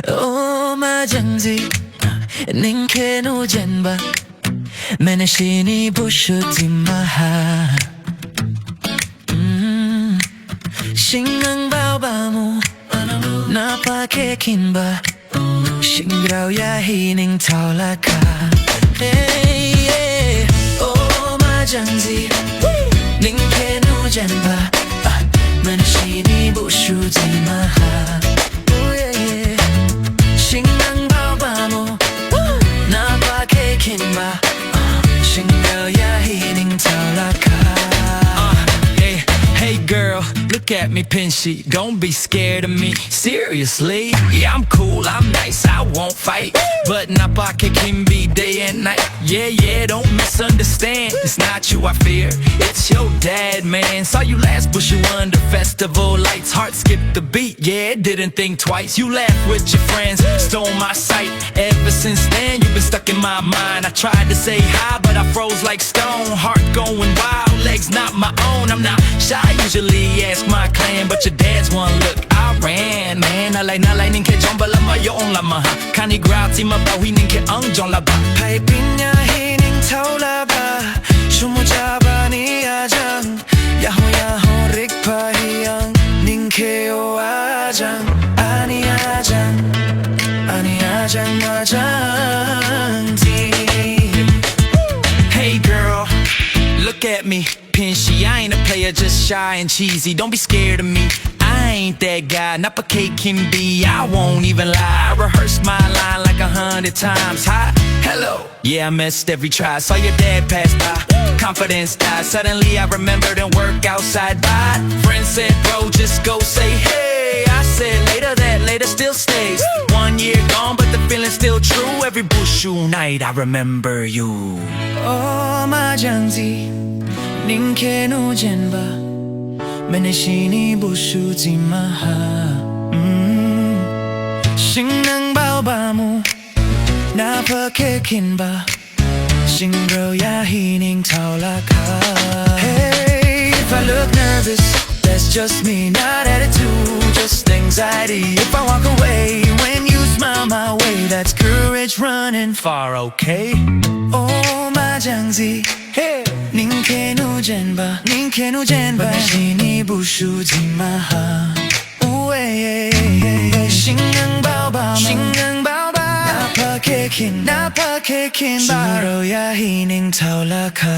Oh majangdi Ning nujin मैंने शीनी बुशुति maha Shingang baobamu Napake kinba Shingrao ya hining taulaka Hey yeah Oh majangdi Ning nujin मैंने शीनी बुशुति maha Oh yeah yeah Shingang baobamu Napake kinba Shingrao ya hining taulaka Hey girl, look at me pinchy, don't be scared of me. Seriously, yeah I'm cool, I'm nice, I won't fight. But napake can be day and night. Yeah, don't misunderstand. It's not you I fear, it's your dad, man. Saw you last Bushu under festival lights. Heart skipped the beat, yeah, didn't think twice. You laughed with your friends, stole my sight. Ever since then, you've been stuck in my mind. I tried to say hi, but I froze like stone. Heart going wild, legs not my own. I'm not shy, usually ask my clan, but your dad's one look, I ran, man. I like ning ke jomba lama yo on lama ha. Kani grati ma ba hui ning ke ang jong la ba. Paipinya hining taula ba. Shumujaba ni ajang. Yaho rik pa hiyang. Ning ke o ajang. Ani ajang Hey girl, look at me, pinchy. I ain't a player, just shy and cheesy. Don't be scared of me, I ain't that guy. Napake can be, I won't even lie. I rehearsed my line like 100 times. Hi, hello, yeah I missed every try. Saw your dad pass by, confidence died. Suddenly I remembered and work outside by. Friend said bro just go say hey. I said later, that later still stays. 1 year gone but the feeling's still true. Every Bushu night I remember you. Oh majangdi Ning nujin मैंने शीनी बुशुति maha Shingang baobamu Napake kinba Shingrao ya hining taulaka Hey, if I look nervous, that's just me, not attitude, just anxiety. If I walk away when you smile my way, that's courage running far, okay? Oh majangdi Ning nujin मैंने शीनी बुशुति maha Shingang baobamu Napake kinba Shingrao ya hining taulaka